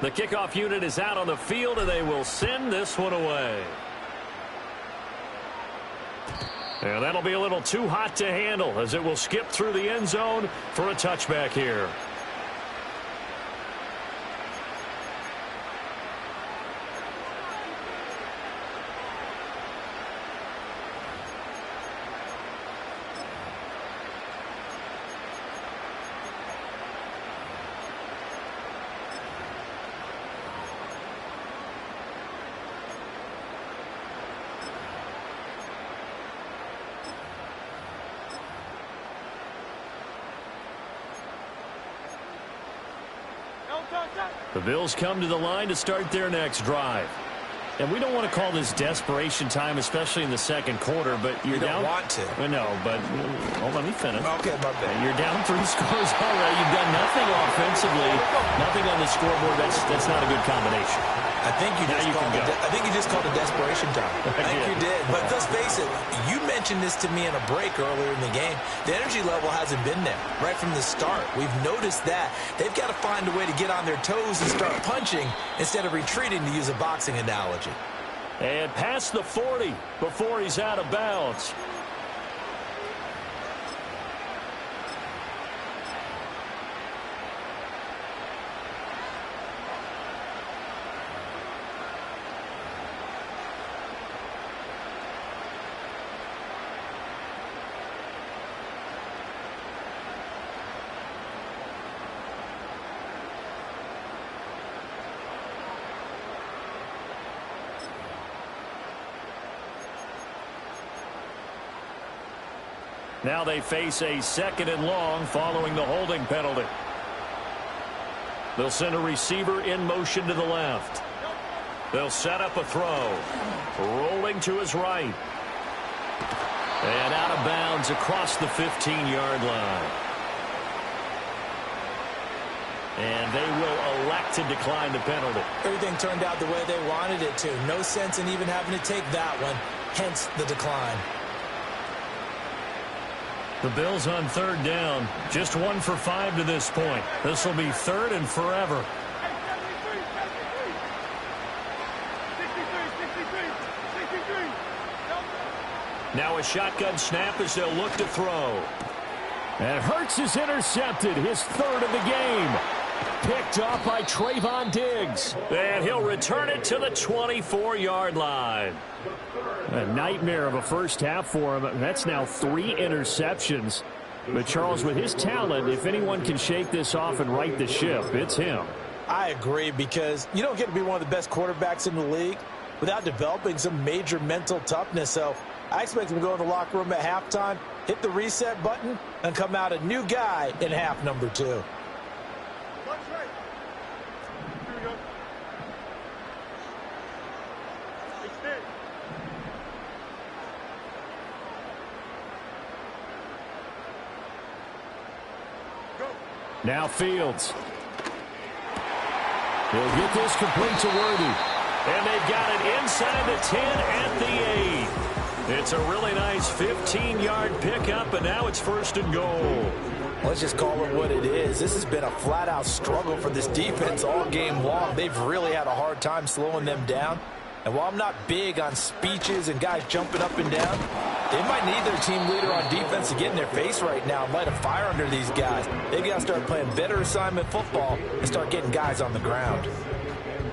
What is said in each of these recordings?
The kickoff unit is out on the field, and they will send this one away. And that'll be a little too hot to handle as it will skip through the end zone for a touchback here. The Bills come to the line to start their next drive. And we don't want to call this desperation time, especially in the second quarter, but you're down. You don't want to. No, but let me finish. Okay, my bad. You're down 3 scores already. You've done nothing offensively, nothing on the scoreboard. That's not a good combination. I think you just called a desperation time. I think you did. But let's face it, you mentioned this to me in a break earlier in the game. The energy level hasn't been there right from the start. We've noticed that. They've got to find a way to get on their toes and start punching instead of retreating, to use a boxing analogy. And past the 40 before he's out of bounds. Now they face a 2nd and long following the holding penalty. They'll send a receiver in motion to the left. They'll set up a throw. Rolling to his right. And out of bounds across the 15-yard line. And they will elect to decline the penalty. Everything turned out the way they wanted it to. No sense in even having to take that one. Hence the decline. The Bills on 3rd down. Just 1 for 5 to this point. This will be 3rd and forever. Now a shotgun snap as they'll look to throw. And Hurts is intercepted. His 3rd of the game. Picked off by Trayvon Diggs. And he'll return it to the 24-yard line. A nightmare of a first half for him. That's now 3 interceptions. But, Charles, with his talent, if anyone can shake this off and right the ship, it's him. I agree, because you don't get to be one of the best quarterbacks in the league without developing some major mental toughness. So I expect him to go in the locker room at halftime, hit the reset button, and come out a new guy in half number 2. Now Fields. He'll get this complete to Worthy. And they've got it inside the 10 at the 8. It's a really nice 15-yard pickup, and now it's 1st and goal. Let's just call it what it is. This has been a flat-out struggle for this defense all game long. They've really had a hard time slowing them down. And while I'm not big on speeches and guys jumping up and down, they might need their team leader on defense to get in their face right now and light a fire under these guys. They've got to start playing better assignment football and start getting guys on the ground.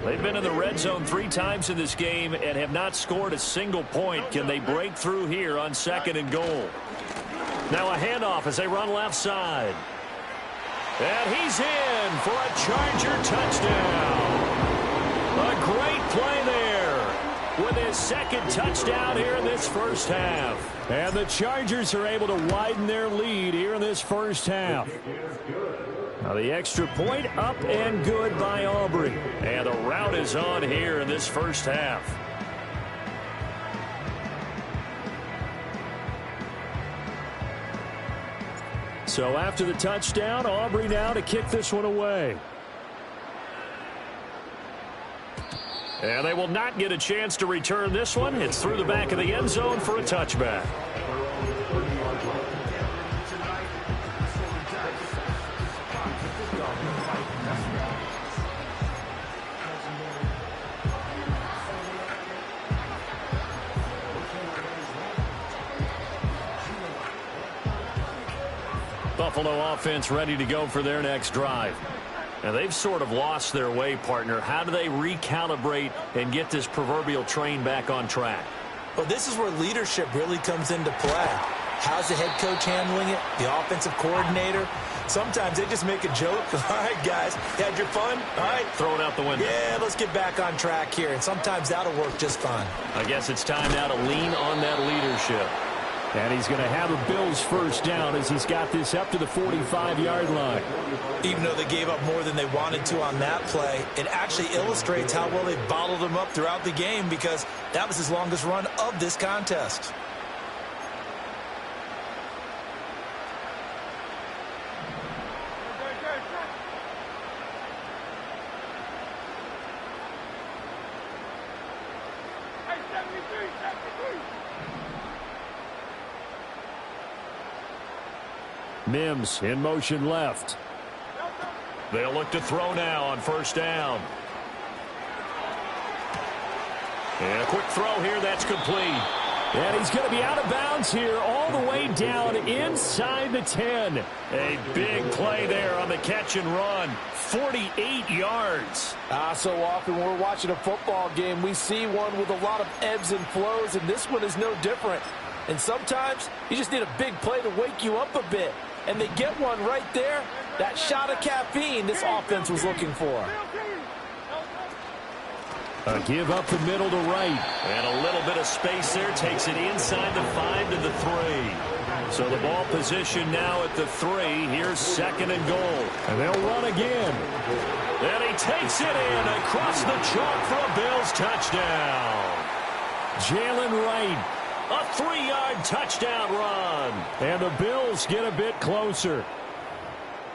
They've been in the red zone 3 times in this game and have not scored a single point. Can they break through here on 2nd and goal? Now a handoff as they run left side. And he's in for a Charger touchdown. A great play there with his 2nd touchdown here in this first half. And the Chargers are able to widen their lead here in this first half. Now the extra point up and good by Aubrey. And the route is on here in this first half. So after the touchdown, Aubrey now to kick this one away. And they will not get a chance to return this one. It's through the back of the end zone for a touchback. Buffalo offense ready to go for their next drive. Now, they've sort of lost their way, partner. How do they recalibrate and get this proverbial train back on track? Well, this is where leadership really comes into play. How's the head coach handling it? The offensive coordinator? Sometimes they just make a joke. All right, guys, you had your fun? All right. Throw it out the window. Yeah, let's get back on track here. And sometimes that'll work just fine. I guess it's time now to lean on that leadership. And he's going to have a Bills first down as he's got this up to the 45-yard line. Even though they gave up more than they wanted to on that play, it actually illustrates how well they bottled them up throughout the game because that was his longest run of this contest. Mims in motion left. They'll look to throw now on first down. And a quick throw here, that's complete. And he's going to be out of bounds here all the way down inside the 10. A big play there on the catch and run. 48 yards. So often when we're watching a football game, we see one with a lot of ebbs and flows, and this one is no different. And sometimes you just need a big play to wake you up a bit. And they get one right there. That shot of caffeine this offense was looking for. A give up the middle to right. And a little bit of space there. Takes it inside the 5 to the 3. So the ball position now at the 3. Here's second and goal. And they'll run again. And he takes it in across the chalk for a Bills touchdown. Jalen Wright. A 3-yard touchdown run. And the Bills get a bit closer.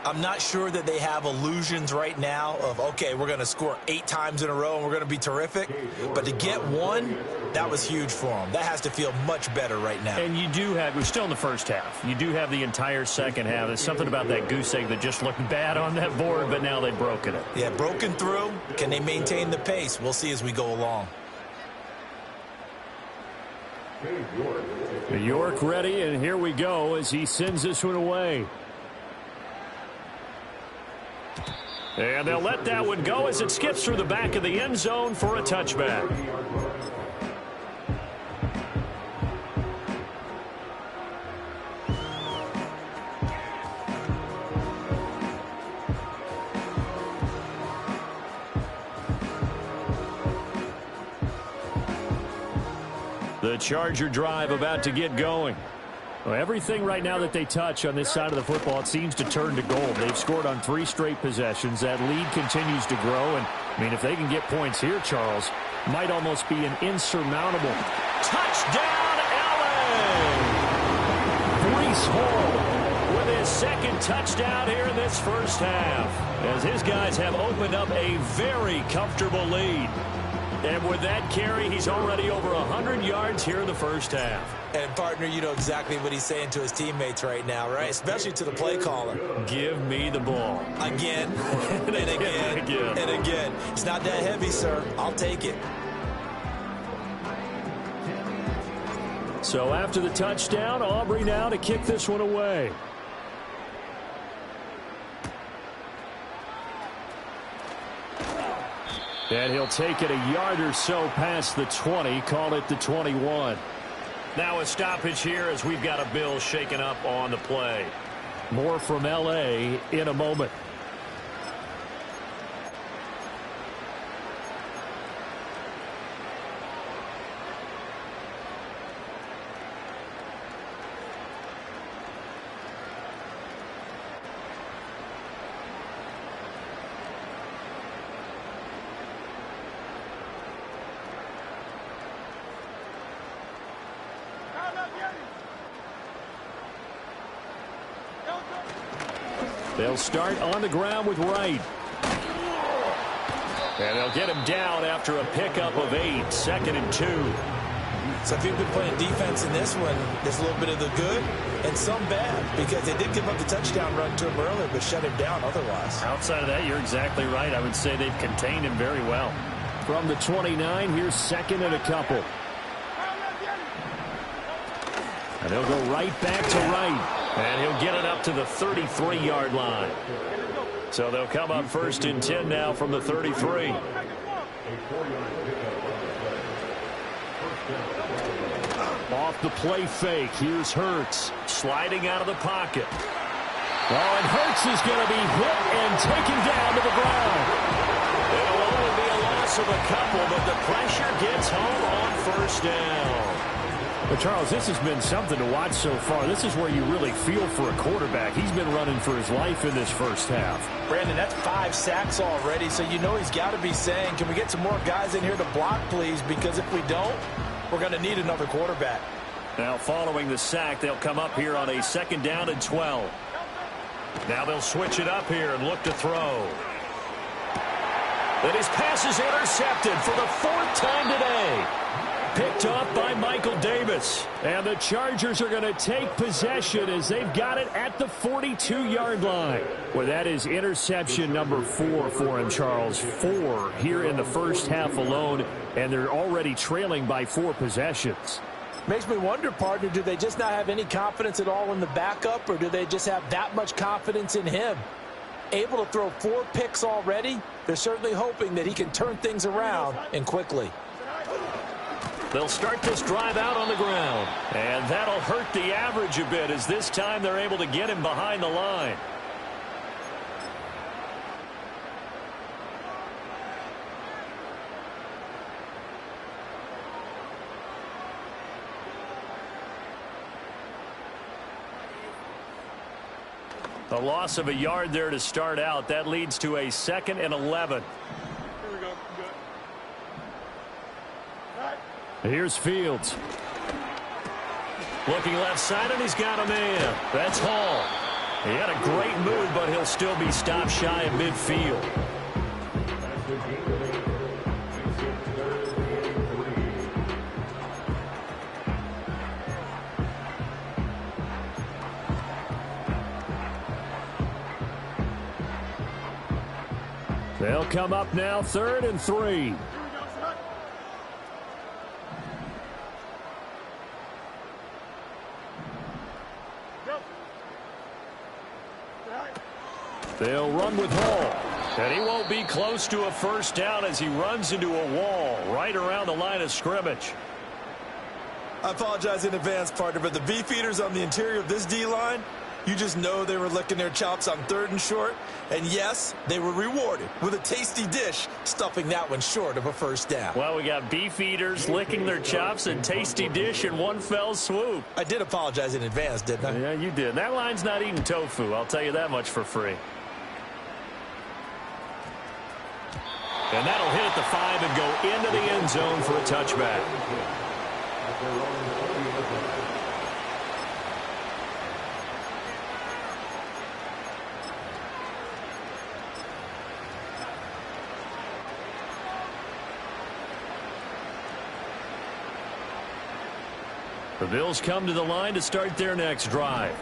I'm not sure that they have illusions right now of, okay, we're going to score 8 times in a row and we're going to be terrific. But to get one, that was huge for them. That has to feel much better right now. And you do have, we're still in the first half. You do have the entire second half. There's something about that goose egg that just looked bad on that board, but now they've broken it. Yeah, broken through. Can they maintain the pace? We'll see as we go along. York ready, and here we go as he sends this one away. And they'll let that one go as it skips through the back of the end zone for a touchback. The Charger drive about to get going. Well, everything right now that they touch on this side of the football, it seems to turn to gold. They've scored on 3 straight possessions. That lead continues to grow. And, I mean, if they can get points here, Charles, might almost be an insurmountable. Touchdown, LA! Breece Hall with his second touchdown here in this first half, as his guys have opened up a very comfortable lead. And with that carry, he's already over 100 yards here in the first half. And, partner, you know exactly what he's saying to his teammates right now, right? Especially to the play caller. Give me the ball. Again, and again, and again. It's not that heavy, sir. I'll take it. So after the touchdown, Aubrey now to kick this one away. And he'll take it a yard or so past the 20, call it the 21. Now a stoppage here as we've got a Bill shaken up on the play. More from L.A. in a moment. They'll start on the ground with Wright. And they'll get him down after a pickup of 8, 2nd and 2. So if you've been playing defense in this one, there's a little bit of the good and some bad, because they did give up the touchdown run to him earlier, but shut him down otherwise. Outside of that, you're exactly right. I would say they've contained him very well. From the 29, here's 2nd and a couple. And they'll go right back to Wright. And he'll get it up to the 33-yard line. So they'll come up 1st and 10 now from the 33. Off the play fake. Here's Hurts. Sliding out of the pocket. Oh, and Hurts is going to be hit and taken down to the ground. It'll only be a loss of a couple, but the pressure gets home on 1st down. But, Charles, this has been something to watch so far. This is where you really feel for a quarterback. He's been running for his life in this first half. Brandon, that's 5 sacks already, so you know he's got to be saying, can we get some more guys in here to block, please? Because if we don't, we're going to need another quarterback. Now, following the sack, they'll come up here on a 2nd down and 12. Now they'll switch it up here and look to throw. And his pass is intercepted for the 4th time today. Picked off by Michael Davis. And the Chargers are going to take possession as they've got it at the 42-yard line. Well, that is interception number 4 for him, Charles. 4 here in the first half alone, and they're already trailing by 4 possessions. Makes me wonder, partner, do they just not have any confidence at all in the backup, or do they just have that much confidence in him? Able to throw 4 picks already, they're certainly hoping that he can turn things around and quickly. They'll start this drive out on the ground. And that'll hurt the average a bit as this time they're able to get him behind the line. A loss of a yard there to start out. That leads to a 2nd and 11. Here's Fields. Looking left side, and he's got a man. That's Hall. He had a great move, but he'll still be stopped shy of midfield. They'll come up now 3rd and 3. They'll run with Hall. And he won't be close to a 1st down as he runs into a wall right around the line of scrimmage. I apologize in advance, partner, but the beefeaters on the interior of this D-line, you just know they were licking their chops on 3rd and short. And yes, they were rewarded with a tasty dish, stuffing that one short of a 1st down. Well, we got beefeaters licking their chops and tasty dish in one fell swoop. I did apologize in advance, didn't I? Yeah, you did. That line's not eating tofu. I'll tell you that much for free. And that'll hit at the 5 and go into the end zone for a touchback. The Bills come to the line to start their next drive.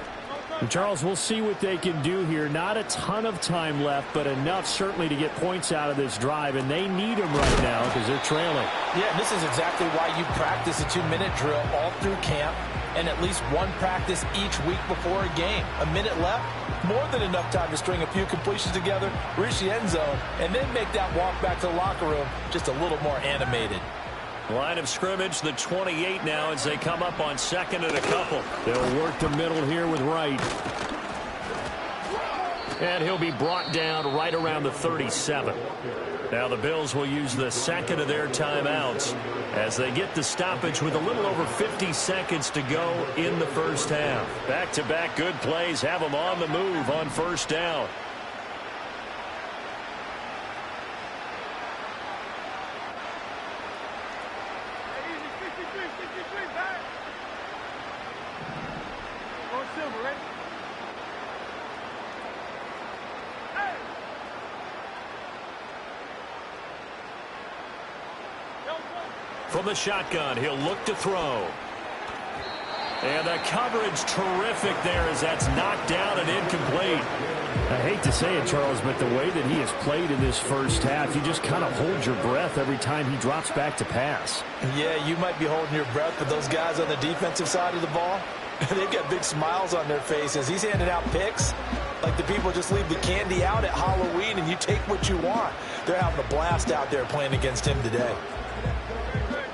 And Charles, we'll see what they can do here. Not a ton of time left, but enough certainly to get points out of this drive, and they need them right now because they're trailing. Yeah, this is exactly why you practice a 2-minute drill all through camp and at least one practice each week before a game. A minute left, more than enough time to string a few completions together, reach the end zone, and then make that walk back to the locker room just a little more animated. Line of scrimmage, the 28 now as they come up on 2nd and a couple. They'll work the middle here with Wright. And he'll be brought down right around the 37. Now the Bills will use the 2nd of their timeouts as they get the stoppage with a little over 50 seconds to go in the first half. Back-to-back good plays have them on the move on 1st down. From the shotgun, he'll look to throw. And the coverage terrific there as that's knocked down and incomplete. I hate to say it, Charles, but the way that he has played in this first half, you just kind of hold your breath every time he drops back to pass. Yeah, you might be holding your breath, but those guys on the defensive side of the ball, They've got big smiles on their faces. He's handing out picks like the people just leave the candy out at Halloween and you take what you want. They're having a blast out there playing against him today.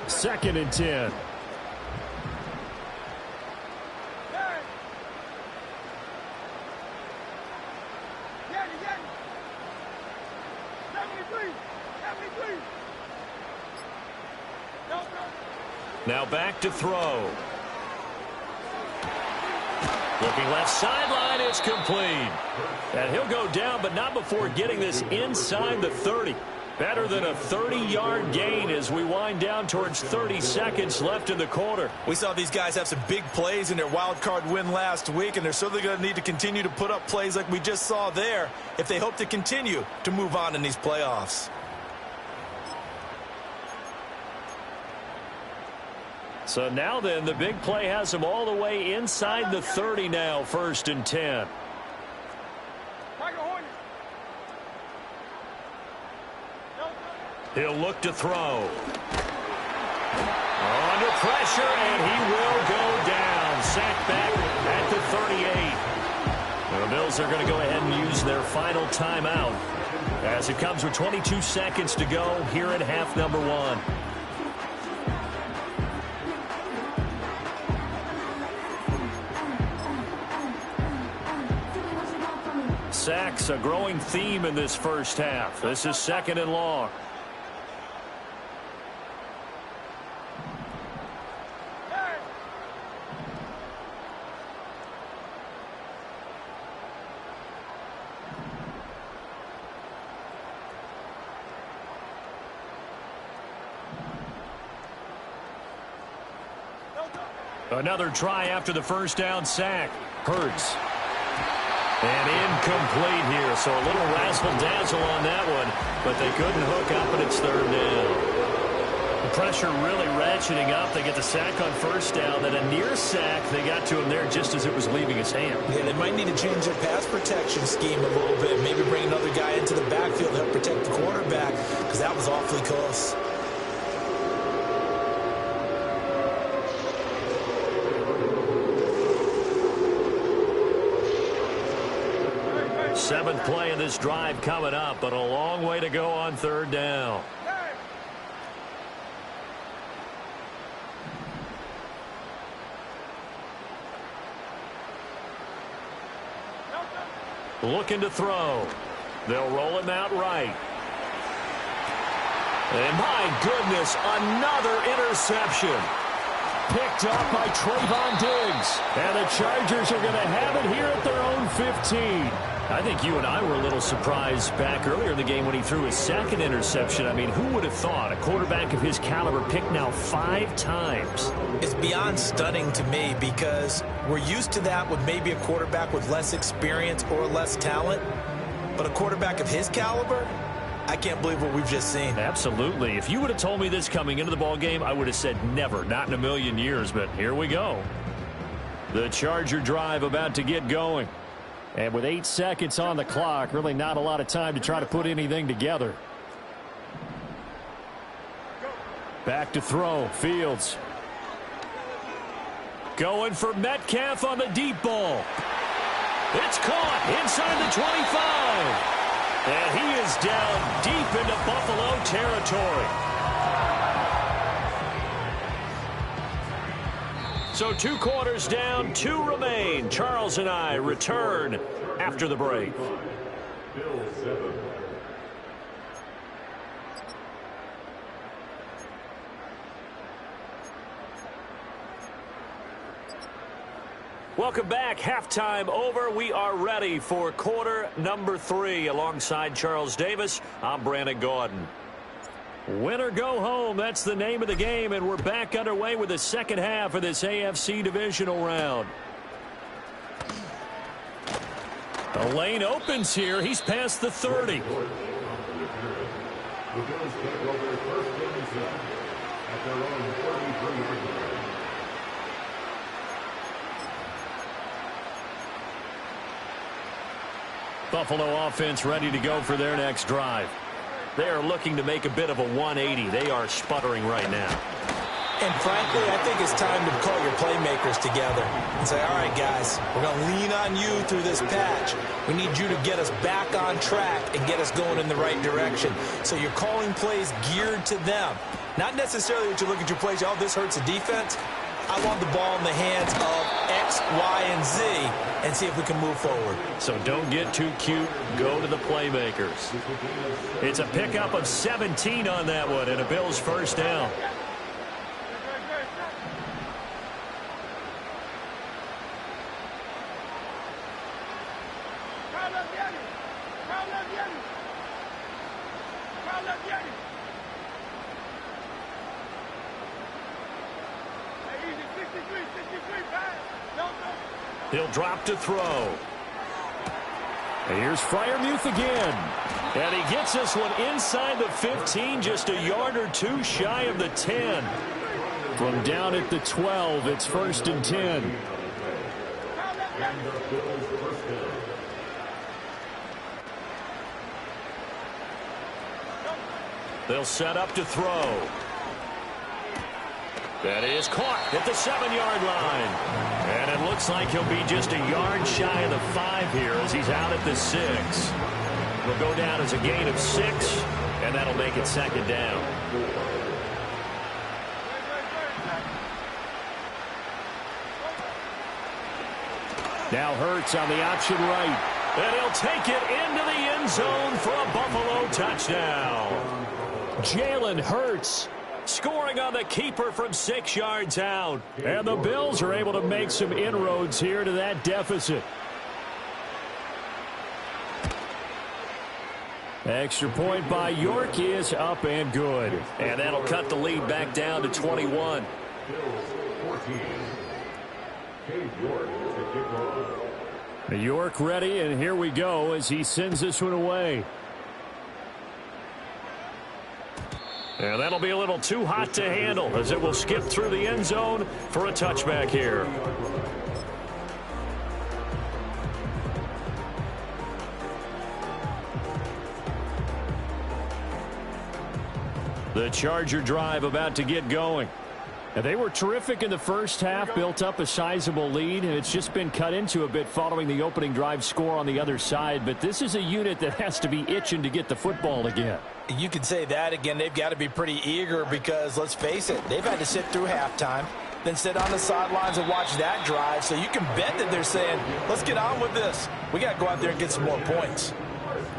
2nd and 10. Now back to throw. Looking left sideline, it's complete. And he'll go down, but not before getting this inside the 30. Better than a 30-yard gain as we wind down towards 30 seconds left in the quarter. We saw these guys have some big plays in their wild card win last week, and they're certainly going to need to continue to put up plays like we just saw there if they hope to continue to move on in these playoffs. So now then, the big play has them all the way inside the 30 now, 1st and 10. He'll look to throw. Under pressure, and he will go down. Sacked back at the 38. The Bills are going to go ahead and use their final timeout as it comes with 22 seconds to go here in half number 1. Sacks, a growing theme in this first half. This is 2nd and long. Another try after the first down sack. Hurts. And incomplete here, so a little razzle-dazzle on that one, but they couldn't hook up, and it's 3rd down. The pressure really ratcheting up. They get the sack on first down, then a near sack. They got to him there just as it was leaving his hand. Yeah, they might need to change their pass protection scheme a little bit. Maybe bring another guy into the backfield to help protect the quarterback, because that was awfully close. Seventh play of this drive coming up, but a long way to go on 3rd down. Looking to throw. They'll roll him out right. And my goodness, another interception. Picked up by Trayvon Diggs. And the Chargers are going to have it here at their own 15. I think you and I were a little surprised back earlier in the game when he threw his 2nd interception. I mean, who would have thought a quarterback of his caliber picked now 5 times? It's beyond stunning to me because we're used to that with maybe a quarterback with less experience or less talent. But a quarterback of his caliber, I can't believe what we've just seen. Absolutely. If you would have told me this coming into the ball game, I would have said never, not in a million years. But here we go. The Charger drive about to get going. And with 8 seconds on the clock, really not a lot of time to try to put anything together. Back to throw. Fields. Going for Metcalf on the deep ball. It's caught inside the 25. And he is down deep into Buffalo territory. So 2 quarters down, 2 remain. Charles and I return after the break. Welcome back. Halftime over. We are ready for quarter number 3. Alongside Charles Davis, I'm Brandon Gaudin. Win or go home, that's the name of the game, and we're back underway with the second half of this AFC divisional round. The lane opens here. He's past the 30. Buffalo offense ready to go for their next drive. They are looking to make a bit of a 180. They are sputtering right now. And frankly, I think it's time to call your playmakers together and say, all right, guys, we're going to lean on you through this patch. We need you to get us back on track and get us going in the right direction. So you're calling plays geared to them. Not necessarily that you look at your plays, oh, this hurts the defense. I want the ball in the hands of X, Y, and Z and see if we can move forward. So don't get too cute. Go to the playmakers. It's a pickup of 17 on that one and a Bills first down. He'll drop to throw. And here's Freiermuth again. And he gets this one inside the 15, just a yard or two shy of the 10. From down at the 12, it's 1st and 10. They'll set up to throw. That is caught at the 7-yard line. And it looks like he'll be just a yard shy of the 5 here as he's out at the 6. Will go down as a gain of 6, and that'll make it 2nd down. Now Hurts on the option right. And he'll take it into the end zone for a Buffalo touchdown. Jalen Hurts scoring on the keeper from 6 yards out. And the Bills are able to make some inroads here to that deficit. Extra point by York is up and good. And that'll cut the lead back down to 21. York ready, and here we go as he sends this one away. And that'll be a little too hot to handle as it will skip through the end zone for a touchback here. The Charger drive about to get going. And they were terrific in the first half, built up a sizable lead, and it's just been cut into a bit following the opening drive score on the other side. But this is a unit that has to be itching to get the football again. You could say that again. They've got to be pretty eager because, let's face it, they've had to sit through halftime, then sit on the sidelines and watch that drive. So you can bet that they're saying, let's get on with this. We got to go out there and get some more points.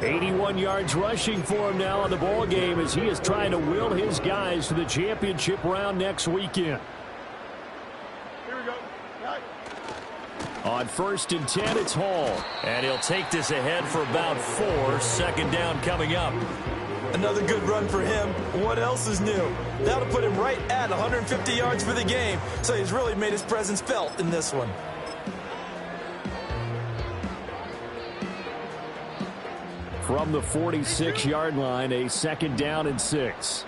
81 yards rushing for him now in the ball game as he is trying to will his guys to the championship round next weekend. Here we go. Right. On 1st and 10, it's Hall. And he'll take this ahead for about 4. 2nd down coming up. Another good run for him. What else is new? That'll put him right at 150 yards for the game. So he's really made his presence felt in this one. From the 46-yard line, a 2nd down and 6.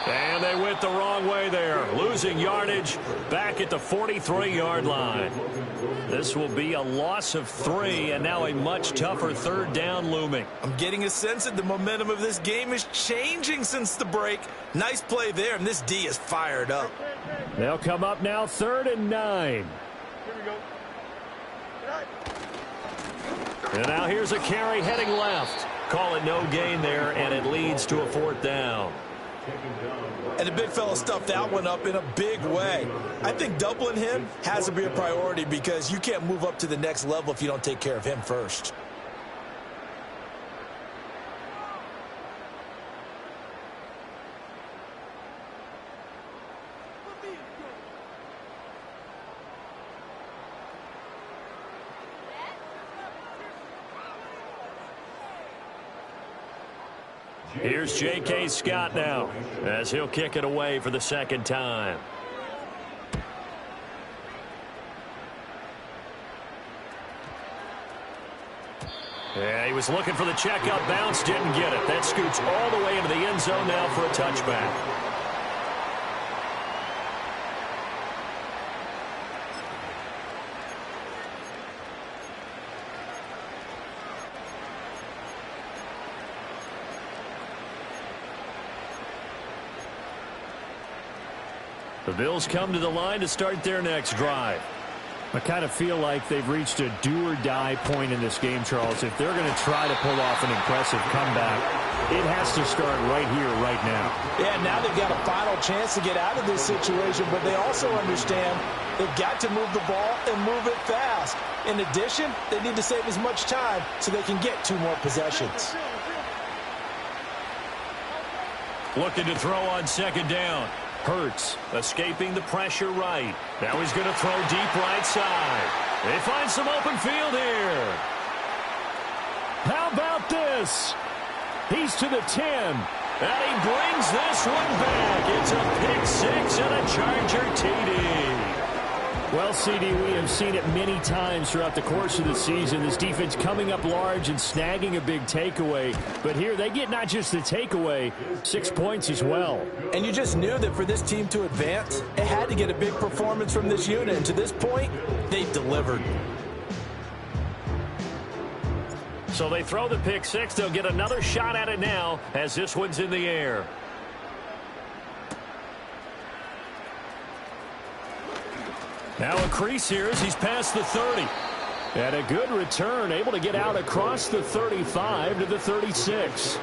And they went the wrong way there, losing yardage back at the 43-yard line. This will be a loss of 3, and now a much tougher 3rd down looming. I'm getting a sense that the momentum of this game is changing since the break. Nice play there, and this D is fired up. They'll come up now 3rd and 9. Here we go. Right. And now here's a carry heading left. Call it no gain there, and it leads to a 4th down. And the big fella stuffed that one up in a big way. I think doubling him has to be a priority because you can't move up to the next level if you don't take care of him first. Here's J.K. Scott now as he'll kick it away for the 2nd time. Yeah, he was looking for the checkout bounce, didn't get it. That scoots all the way into the end zone now for a touchback. The Bills come to the line to start their next drive. I kind of feel like they've reached a do-or-die point in this game, Charles. If they're going to try to pull off an impressive comeback, it has to start right here, right now. Yeah, now they've got a final chance to get out of this situation, but they also understand they've got to move the ball and move it fast. In addition, they need to save as much time so they can get 2 more possessions. Looking to throw on second down. Hurts escaping the pressure right. Now he's going to throw deep right side. They find some open field here. How about this? He's to the 10. And he brings this one back. It's a pick 6 and a Charger TD. Well, CD, we have seen it many times throughout the course of the season. This defense coming up large and snagging a big takeaway. But here they get not just the takeaway, 6 points as well. And you just knew that for this team to advance, it had to get a big performance from this unit. And to this point, they've delivered. So they throw the pick 6. They'll get another shot at it now as this one's in the air. Now a crease here as he's past the 30. And a good return, able to get out across the 35 to the 36.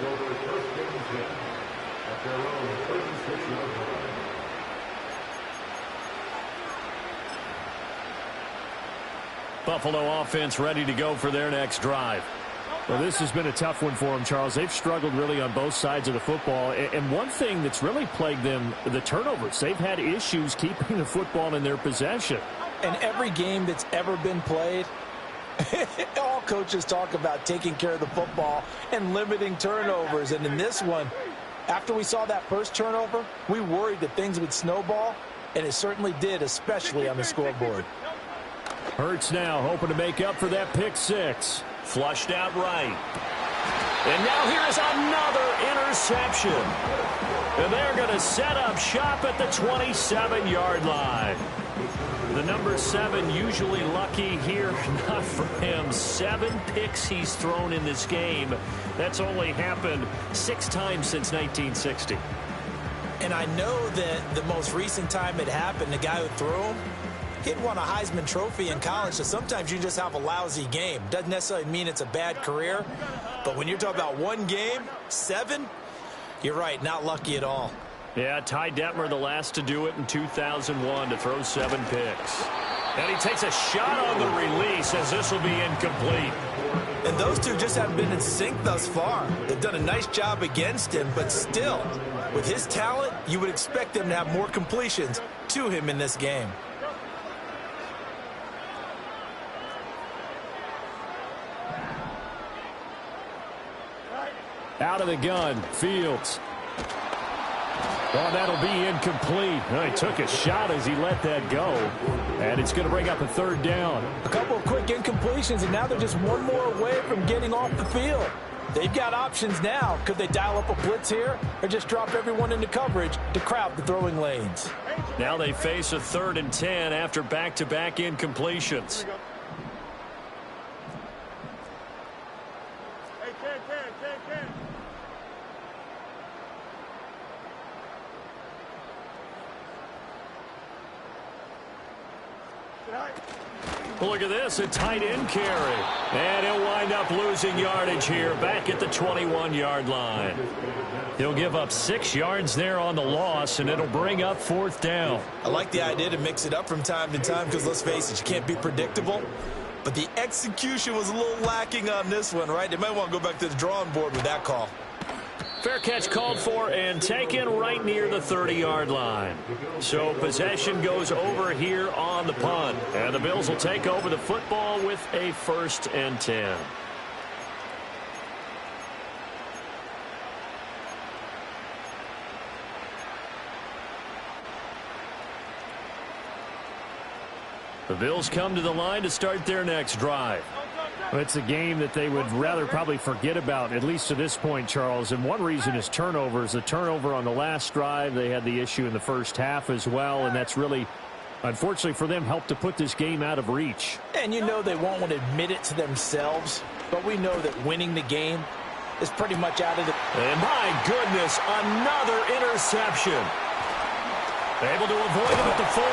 Buffalo offense ready to go for their next drive. Well, this has been a tough one for them, Charles. They've struggled really on both sides of the football. And one thing that's really plagued them, the turnovers. They've had issues keeping the football in their possession. And every game that's ever been played, all coaches talk about taking care of the football and limiting turnovers. And in this one, after we saw that first turnover, we worried that things would snowball, and it certainly did, especially on the scoreboard. Hurts now hoping to make up for that pick 6. Flushed out right. And now here is another interception. And they're going to set up shop at the 27-yard line. The number 7 usually lucky here, not for him. 7 picks he's thrown in this game. That's only happened 6 times since 1960. And I know that the most recent time it happened, the guy who threw him, he'd won a Heisman Trophy in college, so sometimes you just have a lousy game. Doesn't necessarily mean it's a bad career, but when you're talking about one game, 7, you're right, not lucky at all. Yeah, Ty Detmer, the last to do it in 2001, to throw 7 picks. And he takes a shot on the release as this will be incomplete. And those two just haven't been in sync thus far. They've done a nice job against him, but still, with his talent, you would expect them to have more completions to him in this game. Out of the gun, Fields. Well, that'll be incomplete. Well, he took a shot as he let that go. And it's going to bring up a 3rd down. A couple of quick incompletions, and now they're just one more away from getting off the field. They've got options now. Could they dial up a blitz here or just drop everyone into coverage to crowd the throwing lanes? Now they face a 3rd and 10 after back-to-back incompletions. Well, look at this, a tight end carry. And he'll wind up losing yardage here back at the 21-yard line. He'll give up 6 yards there on the loss, and it'll bring up 4th down. I like the idea to mix it up from time to time because, let's face it, you can't be predictable. But the execution was a little lacking on this one, right? They might want to go back to the drawing board with that call. Fair catch called for and taken right near the 30-yard line. So possession goes over here on the punt. And the Bills will take over the football with a 1st and 10. The Bills come to the line to start their next drive. It's a game that they would rather probably forget about, at least to this point, Charles. And one reason is turnovers. The turnover on the last drive, they had the issue in the first half as well. And that's really, unfortunately for them, helped to put this game out of reach. And you know they won't want to admit it to themselves. But we know that winning the game is pretty much out of the... And my goodness, another interception. Able to avoid him at the 40.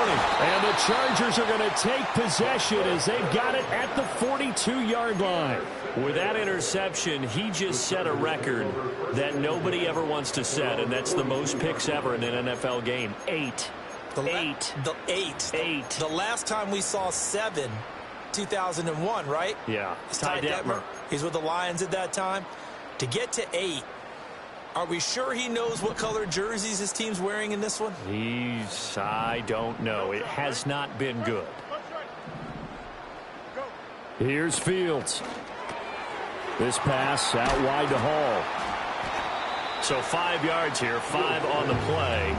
And the Chargers are going to take possession as they've got it at the 42-yard line. With that interception, he just set a record that nobody ever wants to set, and that's the most picks ever in an NFL game. 8. The last time we saw 7, 2001, right? Yeah. It's Ty Detmer. He's with the Lions at that time. To get to 8, are we sure he knows what color jerseys his team's wearing in this one? I don't know. It has not been good. Here's Fields. This pass out wide to Hall. So 5 yards here, 5 on the play,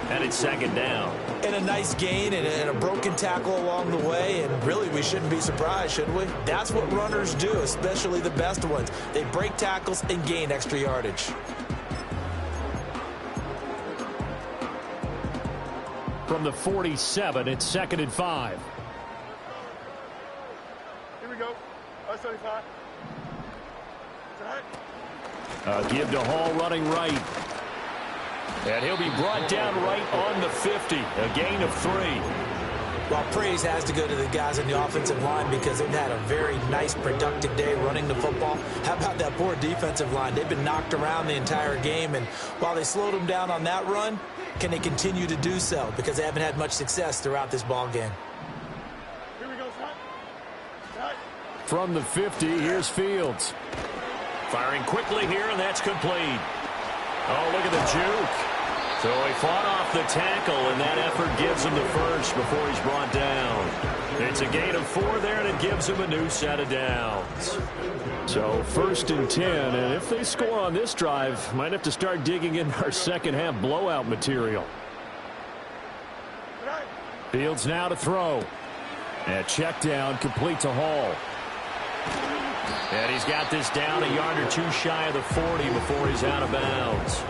and it's second down. And a nice gain and a broken tackle along the way, and really we shouldn't be surprised, should we? That's what runners do, especially the best ones. They break tackles and gain extra yardage. From the 47, it's 2nd and 5. Here we go. 75. Give to Hall running right. And he'll be brought down right on the 50. A gain of 3. Well, praise has to go to the guys on the offensive line because they've had a very nice, productive day running the football. How about that poor defensive line? They've been knocked around the entire game, and while they slowed them down on that run, can they continue to do so? Because they haven't had much success throughout this ball game. Here we go, son. From the 50, here's Fields. Firing quickly here, and that's complete. Oh, look at the juke. So he fought off the tackle, and that effort gives him the first before he's brought down. It's a gain of 4 there, and it gives him a new set of downs. So 1st and 10, and if they score on this drive, might have to start digging in our second-half blowout material. Fields now to throw. And check down, complete to Hall. And he's got this down a yard or 2 shy of the 40 before he's out of bounds.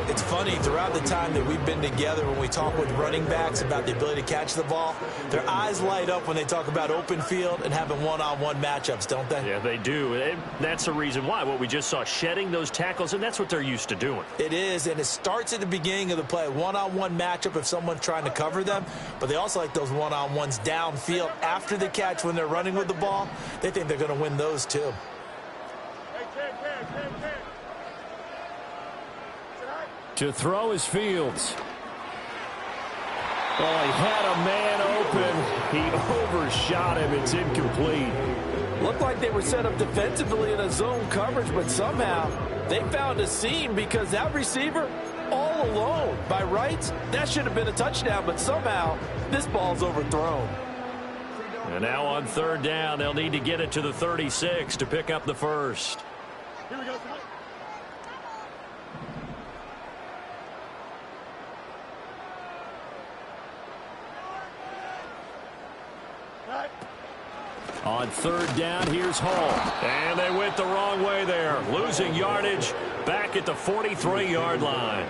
It's funny, throughout the time that we've been together, when we talk with running backs about the ability to catch the ball, their eyes light up when they talk about open field and having one-on-one matchups, don't they? Yeah, they do. And that's the reason why. What we just saw, shedding those tackles, and that's what they're used to doing. It is, and it starts at the beginning of the play. One-on-one matchup if someone's trying to cover them, but they also like those one-on-ones downfield after the catch when they're running with the ball. They think they're going to win those, too. To throw is Fields. Oh, he had a man open. He overshot him. It's incomplete. Looked like they were set up defensively in a zone coverage, but somehow they found a seam because that receiver all alone. By rights, that should have been a touchdown, but somehow this ball's overthrown. And now on 3rd down, they'll need to get it to the 36 to pick up the first. Here we go. On 3rd down, here's Hall. And they went the wrong way there. Losing yardage back at the 43-yard line.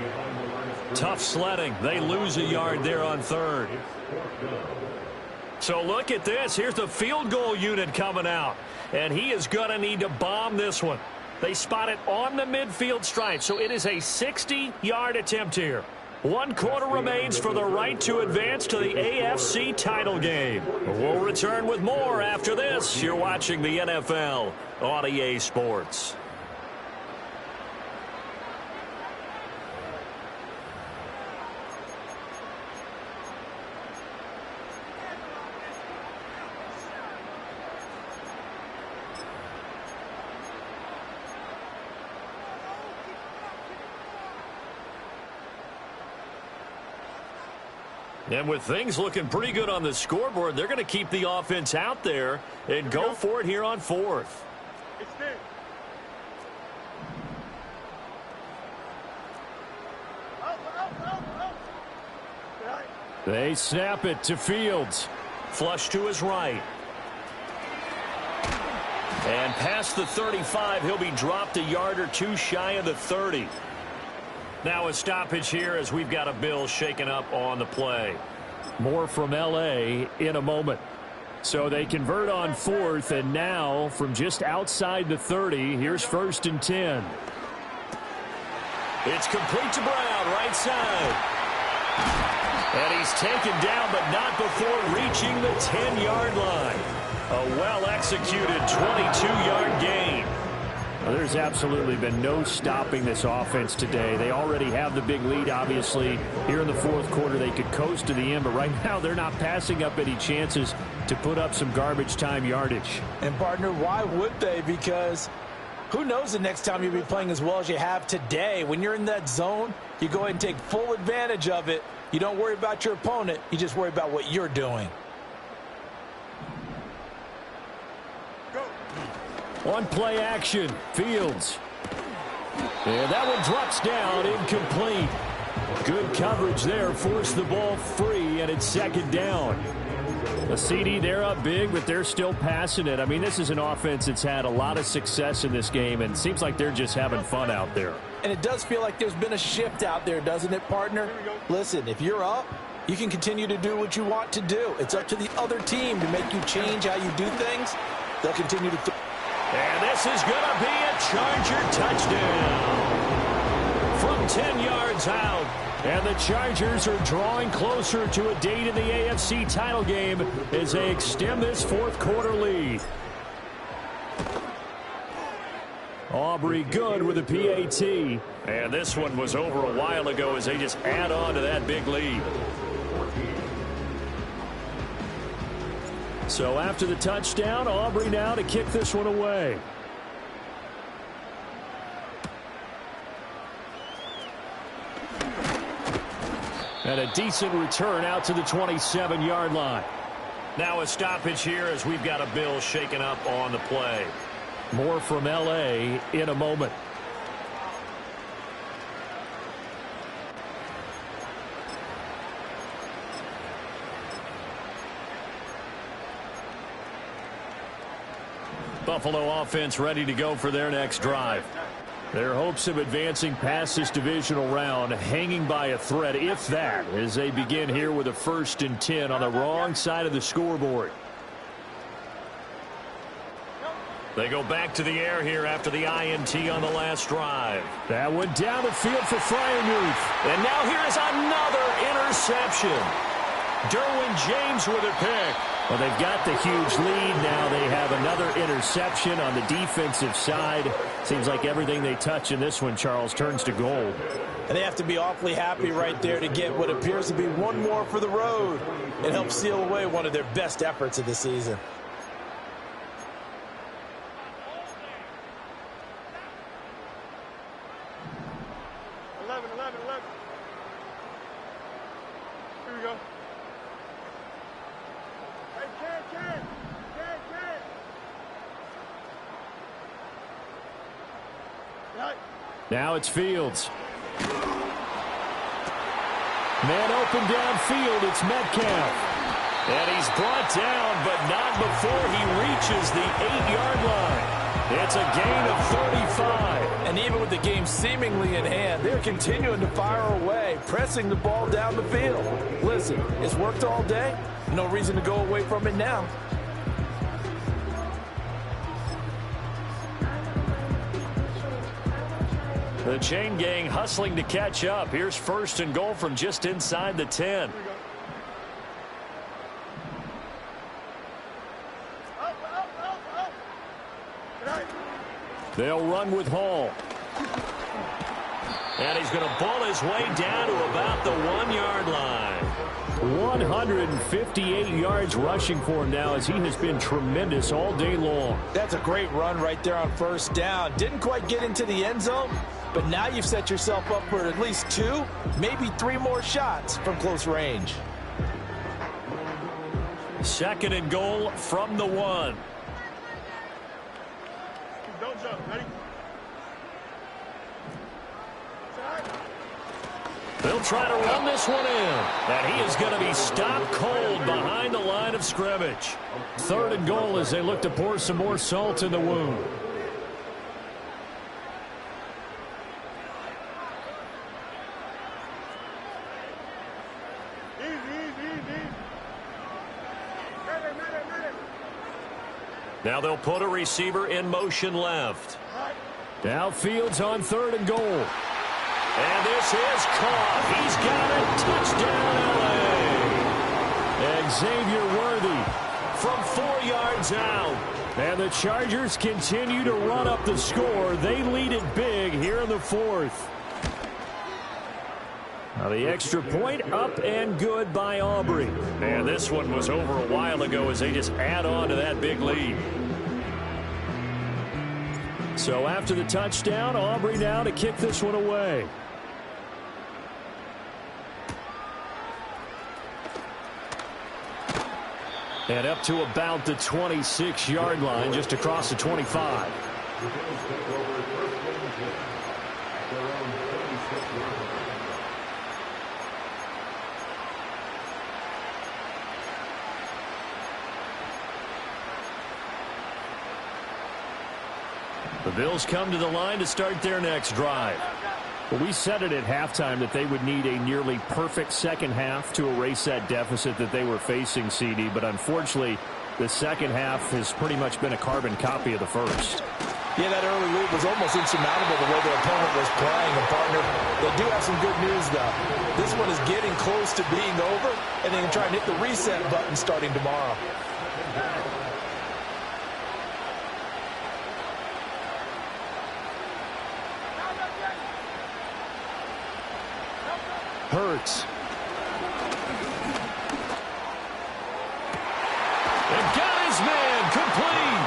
Tough sledding. They lose a yard there on 3rd. So look at this. Here's the field goal unit coming out. And he is going to need to bomb this one. They spot it on the midfield stripe. So it is a 60-yard attempt here. 1 quarter remains for the right to advance to the AFC title game. We'll return with more after this. You're watching the NFL on EA Sports. And with things looking pretty good on the scoreboard, they're going to keep the offense out there and go for it here on 4th. It's there. They snap it to Fields. Flush to his right. And past the 35, he'll be dropped a yard or 2 shy of the 30. Now a stoppage here as we've got a Bill shaken up on the play. More from L.A. in a moment. So they convert on 4th, and now from just outside the 30, here's 1st and 10. It's complete to Brown, right side. And he's taken down, but not before reaching the 10-yard line. A well-executed 22-yard gain. Well, there's absolutely been no stopping this offense today. They already have the big lead, obviously. Here in the fourth quarter, they could coast to the end, but right now they're not passing up any chances to put up some garbage time yardage. And, partner, why would they? Because who knows the next time you'll be playing as well as you have today. When you're in that zone, you go ahead and take full advantage of it. You don't worry about your opponent. You just worry about what you're doing. On play action, Fields. And that one drops down, incomplete. Good coverage there, forced the ball free, and it's second down. The CD, they're up big, but they're still passing it. I mean, this is an offense that's had a lot of success in this game, and it seems like they're just having fun out there. And it does feel like there's been a shift out there, doesn't it, partner? Listen, if you're up, you can continue to do what you want to do. It's up to the other team to make you change how you do things. They'll continue to... And this is going to be a Charger touchdown from 10 yards out. And the Chargers are drawing closer to a date in the AFC title game as they extend this fourth quarter lead. Aubrey good with a PAT. And this one was over a while ago as they just add on to that big lead. So after the touchdown, Aubrey now to kick this one away. And a decent return out to the 27-yard line. Now a stoppage here as we've got a Bill shaken up on the play. More from L.A. in a moment. Buffalo offense ready to go for their next drive. Their hopes of advancing past this divisional round hanging by a thread, if that, as they begin here with a 1st and 10 on the wrong side of the scoreboard. They go back to the air here after the INT on the last drive. That went down the field for Freiermuth. And now here is another interception. Derwin James with a pick. Well, they've got the huge lead. Now they have another interception on the defensive side. Seems like everything they touch in this one, Charles, turns to gold. And they have to be awfully happy right there to get what appears to be one more for the road. It helps seal away one of their best efforts of the season. Now it's Fields. Man open downfield, it's Metcalf. And he's brought down, but not before he reaches the 8-yard line. It's a gain of 35. And even with the game seemingly in hand, they're continuing to fire away, pressing the ball down the field. Listen, it's worked all day. No reason to go away from it now. The chain gang hustling to catch up. Here's 1st and goal from just inside the 10. They'll run with Hall. And he's going to ball his way down to about the 1-yard line. 158 yards rushing for him now as he has been tremendous all day long. That's a great run right there on 1st down. Didn't quite get into the end zone, but now you've set yourself up for at least 2, maybe 3 more shots from close range. 2nd and goal from the 1. Don't jump. Ready? They'll try to run this one in. And he is going to be stopped cold behind the line of scrimmage. 3rd and goal as they look to pour some more salt in the wound. Now they'll put a receiver in motion left. Now Fields on 3rd and goal. And this is caught. He's got it. Touchdown, LA. Xavier Worthy from 4 yards out. And the Chargers continue to run up the score. They lead it big here in the fourth. Now the extra point up and good by Aubrey. And this one was over a while ago as they just add on to that big lead. So after the touchdown, Aubrey now to kick this one away. And up to about the 26-yard line, just across the 25. The Bills come to the line to start their next drive. Well, we said it at halftime that they would need a nearly perfect second half to erase that deficit that they were facing, CD. But unfortunately, the second half has pretty much been a carbon copy of the first. Yeah, that early lead was almost insurmountable the way their opponent was playing. And, partner, they do have some good news, though. This one is getting close to being over, and they can try and hit the reset button starting tomorrow. Hurts. And got his man complete.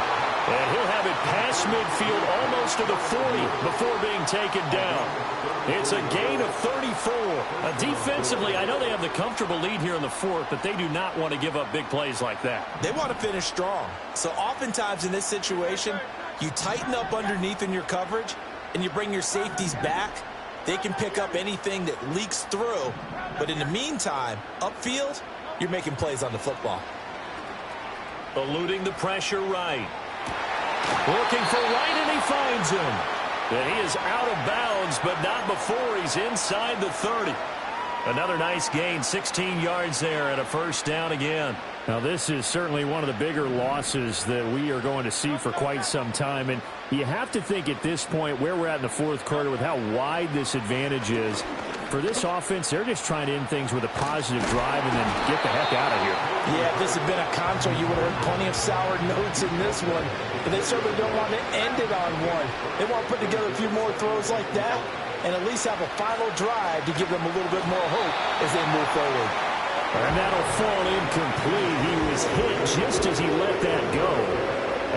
And he'll have it past midfield almost to the 40 before being taken down. It's a gain of 34. Defensively, I know they have the comfortable lead here in the fourth, but they do not want to give up big plays like that. They want to finish strong. So oftentimes in this situation, you tighten up underneath in your coverage, and you bring your safeties back. They can pick up anything that leaks through. But in the meantime, upfield, you're making plays on the football. Eluding the pressure right. Looking for right, and he finds him. And he is out of bounds, but not before he's inside the 30. Another nice gain, 16 yards there, and a first down again. Now, this is certainly one of the bigger losses that we are going to see for quite some time. And you have to think at this point where we're at in the fourth quarter with how wide this advantage is. For this offense, they're just trying to end things with a positive drive and then get the heck out of here. Yeah, if this had been a contra, you would have heard plenty of sour notes in this one. But they certainly don't want to end it on one. They want to put together a few more throws like that and at least have a final drive to give them a little bit more hope as they move forward. And that'll fall incomplete. He was hit just as he let that go.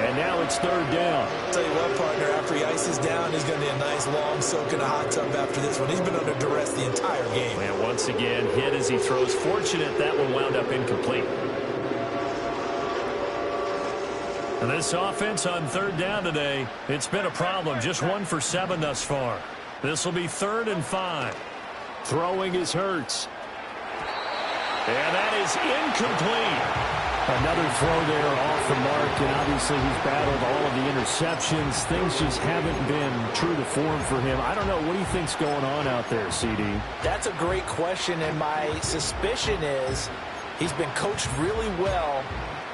And now it's third down. I'll tell you what, partner, after he ices down, he's going to be a nice long soak in a hot tub after this one. He's been under duress the entire game. And once again, hit as he throws. Fortunate that one wound up incomplete. And this offense on third down today, it's been a problem. Just 1 for 7 thus far. This will be 3rd and 5. Throwing is Hurts. And that is incomplete. Another throw there off the mark, and obviously he's battled all of the interceptions. Things just haven't been true to form for him. I don't know. What do you think's going on out there, CD? That's a great question, and my suspicion is he's been coached really well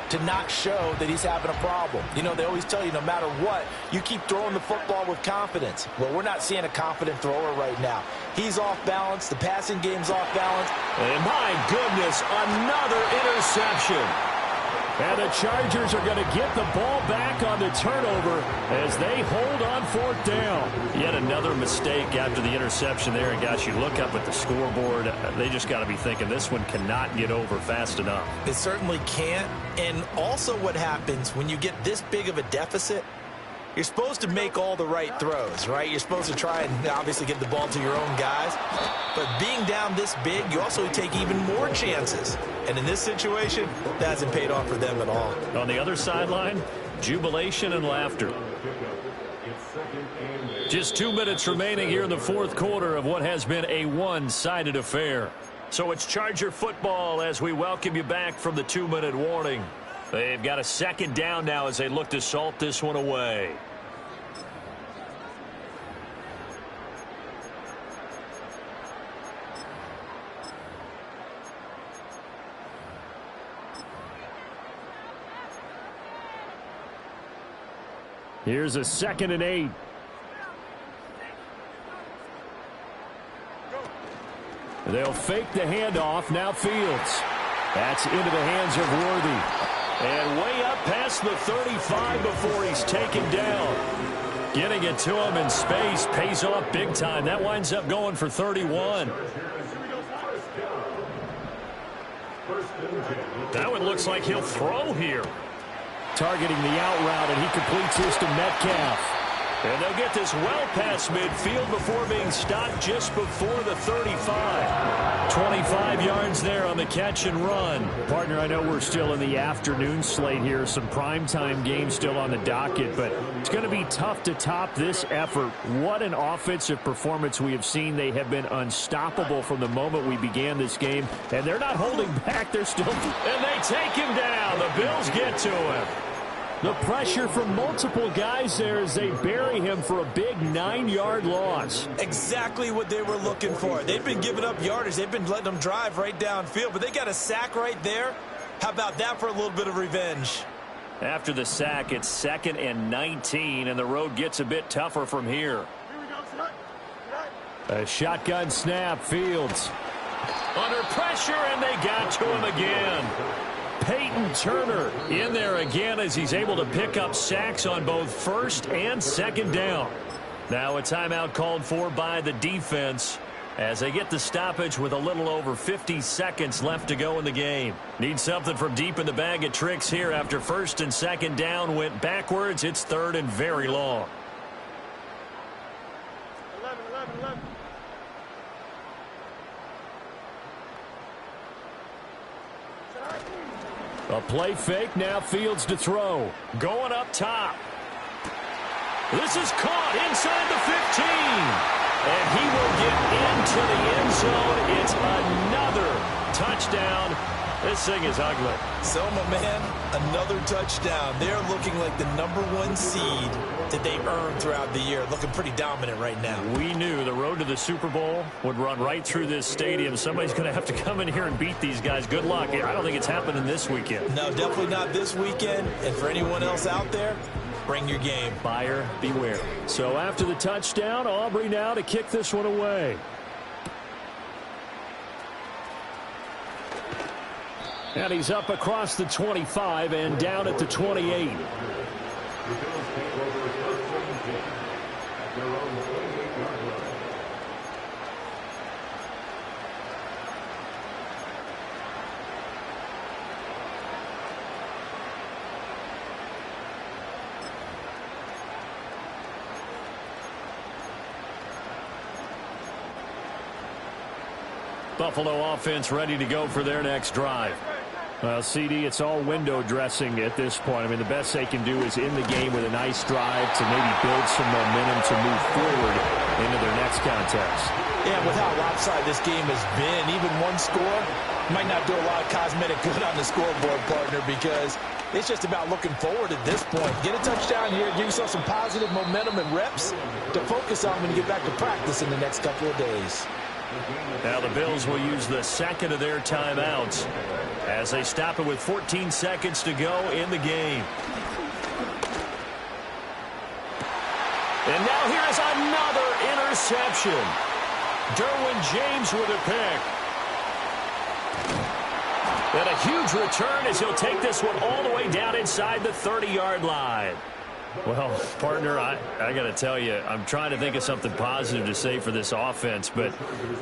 to not show that he's having a problem. You know, they always tell you no matter what, you keep throwing the football with confidence. Well, we're not seeing a confident thrower right now. He's off balance. The passing game's off balance. And my goodness, another interception. And the Chargers are going to get the ball back on the turnover as they hold on 4th down. Yet another mistake after the interception there. And, gosh, you look up at the scoreboard. They just got to be thinking this one cannot get over fast enough. It certainly can't. And also what happens when you get this big of a deficit, you're supposed to make all the right throws, right? You're supposed to try and obviously get the ball to your own guys. But being down this big, you also take even more chances. And in this situation, that hasn't paid off for them at all. On the other sideline, jubilation and laughter. Just 2 minutes remaining here in the fourth quarter of what has been a one-sided affair. So it's Charger football as we welcome you back from the 2-minute warning. They've got a second down now as they look to salt this one away. Here's a 2nd and 8. They'll fake the handoff. Now Fields. That's into the hands of Worthy. And way up past the 35 before he's taken down. Getting it to him in space pays off big time. That winds up going for 31. That one looks like he'll throw here. Targeting the out route, and he completes this to Metcalf. And they'll get this well past midfield before being stopped just before the 35. 25 yards there on the catch and run. Partner, I know we're still in the afternoon slate here. Some primetime games still on the docket, but it's going to be tough to top this effort. What an offensive performance we have seen. They have been unstoppable from the moment we began this game, and they're not holding back. They're still... And they take him down. The Bills get to him. The pressure from multiple guys there as they bury him for a big 9-yard loss. Exactly what they were looking for. They've been giving up yardage. They've been letting them drive right downfield, but they got a sack right there. How about that for a little bit of revenge? After the sack, it's 2nd and 19, and the road gets a bit tougher from here. A shotgun snap, Fields. Under pressure, and they got to him again. Peyton Turner in there again as he's able to pick up sacks on both 1st and 2nd down. Now a timeout called for by the defense as they get the stoppage with a little over 50 seconds left to go in the game. Need something from deep in the bag of tricks here after 1st and 2nd down went backwards. It's 3rd and very long. 11. A play fake, now Fields to throw. Going up top. This is caught inside the 15. And he will get into the end zone. It's another touchdown. This thing is ugly. So, my man, another touchdown. They're looking like the #1 seed that they earned throughout the year. Looking pretty dominant right now. We knew the road to the Super Bowl would run right through this stadium. Somebody's going to have to come in here and beat these guys. Good luck. I don't think it's happening this weekend. No, definitely not this weekend. And for anyone else out there, bring your game. Buyer beware. So after the touchdown, Aubrey now to kick this one away. And he's up across the 25 and down at the 28. Buffalo offense ready to go for their next drive. Well, CD, it's all window dressing at this point. I mean, the best they can do is in the game with a nice drive to maybe build some momentum to move forward into their next contest. Yeah, with how lopsided this game has been, even one score might not do a lot of cosmetic good on the scoreboard, partner, because it's just about looking forward at this point. Get a touchdown here, give yourself some positive momentum and reps to focus on when you get back to practice in the next couple of days. Now the Bills will use the second of their timeouts as they stop it with 14 seconds to go in the game. And now here is another interception. Derwin James with a pick. And a huge return as he'll take this one all the way down inside the 30-yard line. Well, partner, I got to tell you, I'm trying to think of something positive to say for this offense, but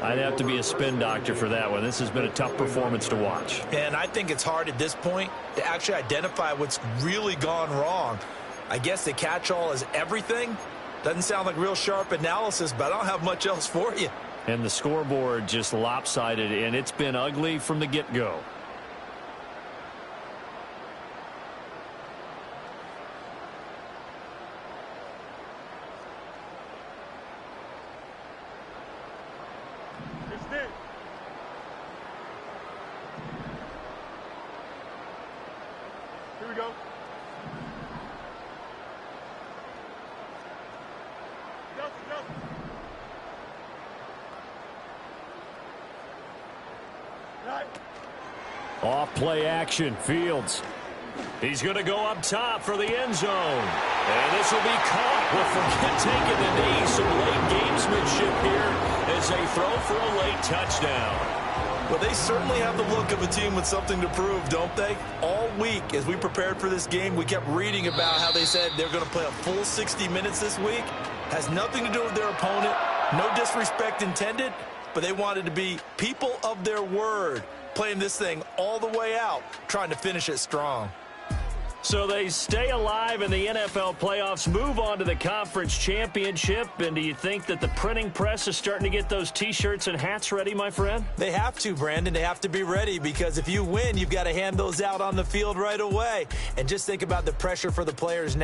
I'd have to be a spin doctor for that one. This has been a tough performance to watch. And I think it's hard at this point to actually identify what's really gone wrong. I guess the catch-all is everything. Doesn't sound like real sharp analysis, but I don't have much else for you. And the scoreboard just lopsided, and it's been ugly from the get-go. Here we go. Off play action, Fields. He's going to go up top for the end zone. And this will be caught. Well, forget taking the knee. Some late gamesmanship here as they throw for a late touchdown. Well, they certainly have the look of a team with something to prove, don't they? All week, as we prepared for this game, we kept reading about how they said they're going to play a full 60 minutes this week. Has nothing to do with their opponent. No disrespect intended, but they wanted to be people of their word, playing this thing all the way out, trying to finish it strong. So they stay alive in the NFL playoffs, move on to the conference championship. And do you think that the printing press is starting to get those T-shirts and hats ready, my friend? They have to, Brandon. They have to be ready because if you win, you've got to hand those out on the field right away. And just think about the pressure for the players now.